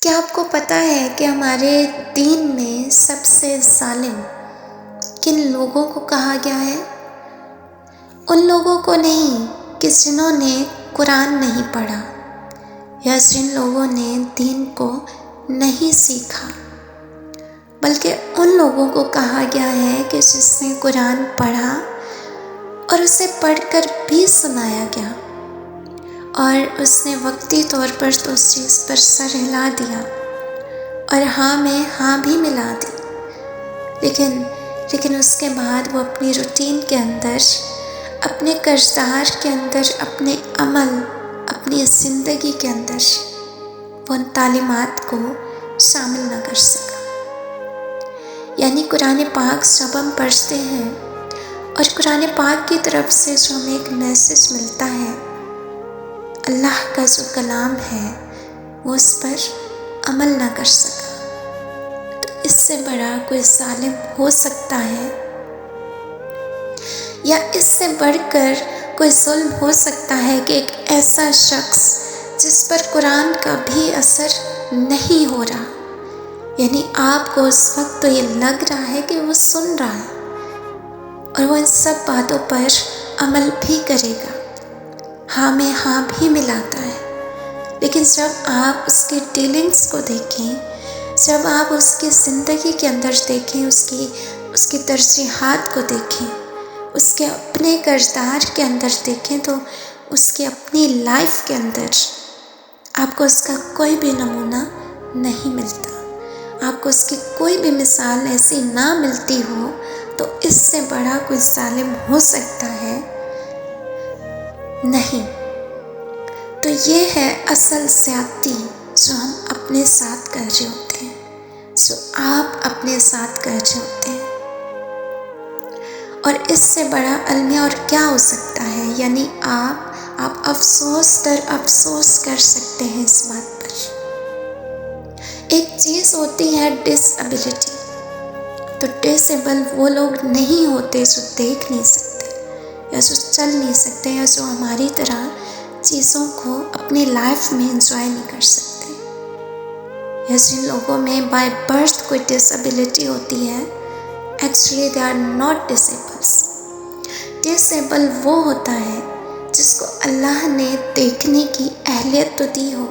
کیا آپ کو پتہ ہے کہ ہمارے دین میں سب سے ظالم کن لوگوں کو کہا گیا ہے؟ ان لوگوں کو نہیں کہ جنہوں نے قرآن نہیں پڑھا یا جن لوگوں نے دین کو نہیں سیکھا، بلکہ ان لوگوں کو کہا گیا ہے کہ جس نے قرآن پڑھا اور اسے پڑھ کر بھی سنایا گیا اور اس نے وقتی طور پر تو اس چیز پر سر ہلا دیا اور ہاں میں ہاں بھی ملا دی، لیکن اس کے بعد وہ اپنی روٹین کے اندر، اپنے کردار کے اندر، اپنے عمل، اپنی زندگی کے اندر وہ ان تعلیمات کو شامل نہ کر سکا۔ یعنی قرآن پاک جب ہم پڑھتے ہیں اور قرآن پاک کی طرف سے جو ہمیں ایک میسج ملتا ہے، اللہ کا جو کلام ہے، وہ اس پر عمل نہ کر سکا، تو اس سے بڑا کوئی ظالم ہو سکتا ہے یا اس سے بڑھ کر کوئی ظلم ہو سکتا ہے کہ ایک ایسا شخص جس پر قرآن کا بھی اثر نہیں ہو رہا، یعنی آپ کو اس وقت تو یہ لگ رہا ہے کہ وہ سن رہا ہے اور وہ ان سب باتوں پر عمل بھی کرے گا، ہاں میں ہاں بھی ملاتا ہے، لیکن جب آپ اس کے ڈیلنگز کو دیکھیں، جب آپ اس کی زندگی کے اندر دیکھیں، اس کی ترجیحات کو دیکھیں، اس کے اپنے کردار کے اندر دیکھیں، تو اس کی اپنی لائف کے اندر آپ کو اس کا کوئی بھی نمونہ نہیں ملتا، آپ کو اس کی کوئی بھی مثال ایسی نہ ملتی ہو، تو اس سے بڑا کوئی ظالم ہو سکتا ہے؟ نہیں۔ تو یہ ہے اصل زیادتی جو ہم اپنے ساتھ کر رہے ہوتے ہیں، جو آپ اپنے ساتھ کر رہے ہوتے ہیں، اور اس سے بڑا المیہ اور کیا ہو سکتا ہے؟ یعنی آپ افسوس در افسوس کر سکتے ہیں اس بات پر۔ ایک چیز ہوتی ہے ڈس ایبلٹی، تو ڈس ایبل وہ لوگ نہیں ہوتے جو دیکھ نہیں سکتے یا جو چل نہیں سکتے یا جو ہماری طرح چیزوں کو اپنی لائف میں انجوائے نہیں کر سکتے، یا جن لوگوں میں بائی برتھ کوئی ڈس ایبلٹی ہوتی ہے، actually they are not disables. Disable وہ ہوتا ہے جس کو اللہ نے دیکھنے کی اہلیت تو دی ہو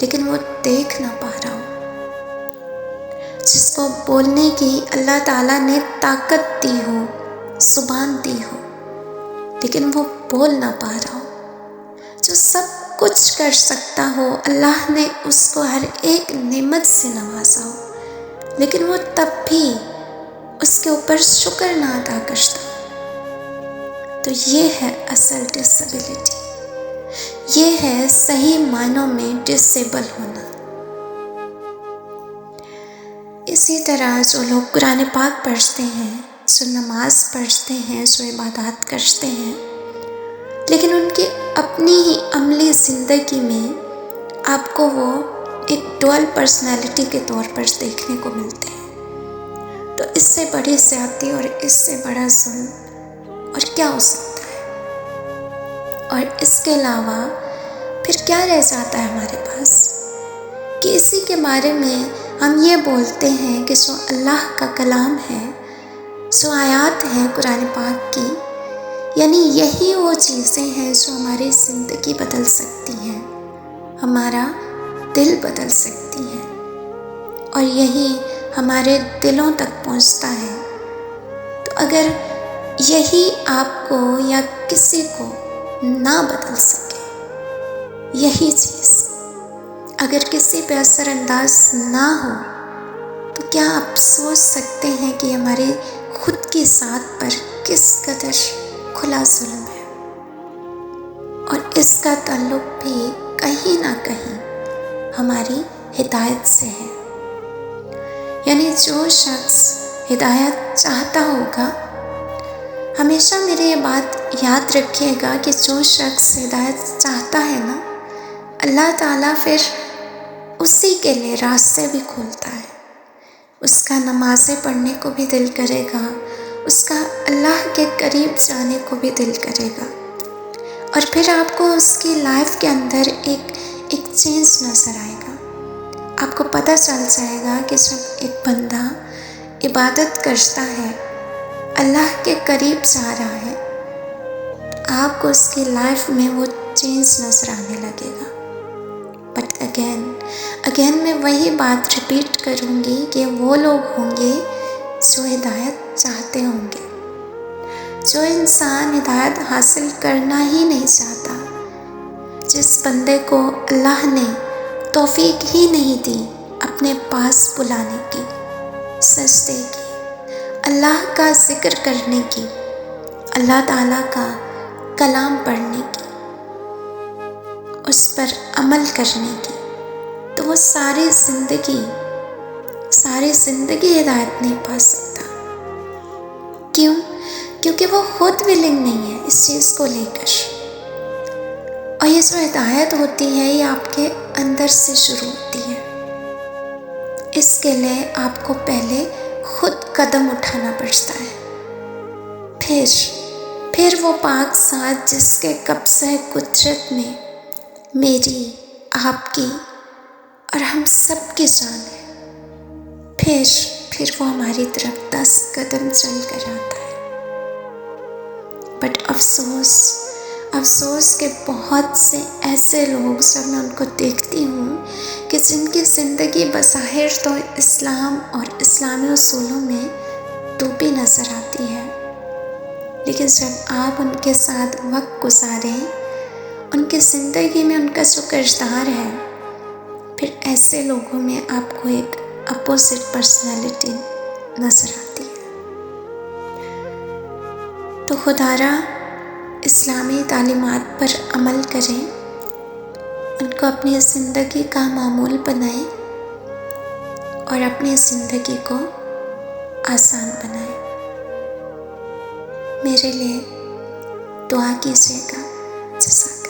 لیکن وہ دیکھ نہ پا رہا ہو، جس کو بولنے کی اللہ تعالیٰ نے طاقت دی ہو، زبان دی ہو، لیکن وہ بول نہ پا رہا ہو، جو سب کچھ کر سکتا ہو، اللہ نے اس کو ہر ایک نعمت سے نوازا ہو، لیکن وہ تب بھی اس کے اوپر شکر نہ ادا کرتا، تو یہ ہے اصل ڈس ایبلٹی، یہ ہے صحیح معنوں میں ڈس ایبل ہونا۔ اسی طرح جو لوگ قرآن پاک پڑھتے ہیں، جو نماز پڑھتے ہیں، جو عبادات کرتے ہیں، لیکن ان کی اپنی ہی عملی زندگی میں آپ کو وہ ایک ڈوئل پرسنالٹی کے طور پر دیکھنے کو ملتے ہیں، تو اس سے بڑی زیادتی اور اس سے بڑا ظلم اور کیا ہو سکتا ہے؟ اور اس کے علاوہ پھر کیا رہ جاتا ہے ہمارے پاس کہ اسی کے بارے میں ہم یہ بولتے ہیں کہ جو اللہ کا کلام ہے، جو آیات ہیں قرآن پاک کی، یعنی یہی وہ چیزیں ہیں جو ہماری زندگی بدل سکتی ہیں، ہمارا دل بدل سکتی ہیں، اور یہی ہمارے دلوں تک پہنچتا ہے۔ تو اگر یہی آپ کو یا کسی کو نہ بدل سکے، یہی چیز اگر کسی پہ اثر انداز نہ ہو، تو کیا آپ سوچ سکتے ہیں کہ ہماری خود کی ذات پر کس قدر کھلا ظلم ہے، اور اس کا تعلق بھی کہیں نہ کہیں ہماری ہدایت سے ہے۔ یعنی جو شخص ہدایت چاہتا ہوگا، ہمیشہ میرے یہ بات یاد رکھیے گا کہ جو شخص ہدایت چاہتا ہے نا، اللہ تعالیٰ پھر اسی کے لیے راستے بھی کھولتا ہے، اس کا نمازیں پڑھنے کو بھی دل کرے گا، اس کا اللہ کے قریب جانے کو بھی دل کرے گا، اور پھر آپ کو اس کی لائف کے اندر ایک چینج نظر آئے گا، آپ کو پتہ چل جائے گا کہ جب ایک بندہ عبادت کرتا ہے، اللہ کے قریب جا رہا ہے، آپ کو اس کی لائف میں وہ چینج نظر آنے لگے گا۔ بٹ اگین میں وہی بات ریپیٹ کروں گی کہ وہ لوگ ہوں گے جو ہدایت چاہتے ہوں گے۔ جو انسان ہدایت حاصل کرنا ہی نہیں چاہتا، جس بندے کو اللہ نے توفیق ہی نہیں دی اپنے پاس بلانے کی، سجدے کی، اللہ کا ذکر کرنے کی، اللہ تعالیٰ کا کلام پڑھنے کی، اس پر عمل کرنے کی، تو وہ ساری زندگی ہدایت نہیں پا سکتا۔ کیوں؟ کیونکہ وہ خود ولنگ نہیں ہے اس چیز کو لے کر۔ اور یہ جو ہدایت ہوتی ہے یہ آپ کے اندر سے شروع ہوتی ہے۔ اس کے لیے آپ کو پہلے خود قدم اٹھانا پڑتا ہے، پھر وہ پاک ذات جس کے قبضہ قدرت میں میری، آپ کی اور ہم سب کی جان ہے، پھر وہ ہماری طرف 10 قدم چل کر آتا ہے۔ بٹ افسوس کہ بہت سے ایسے لوگ جب میں ان کو دیکھتی ہوں کہ جن کی زندگی بظاہر تو اسلام اور اسلامی اصولوں میں ڈوبی نظر آتی ہے، لیکن جب آپ ان کے ساتھ وقت گزاریں، ان کی زندگی میں ان کا جو کردار ہے، پھر ایسے لوگوں میں آپ کو ایک اپوزٹ پرسنالٹی نظر آتی ہے۔ تو خدا را اسلامی تعلیمات پر عمل کریں، ان کو اپنی زندگی کا معمول بنائیں اور اپنی زندگی کو آسان بنائیں۔ میرے لیے دعا کیجیے گا۔ جزاک اللہ۔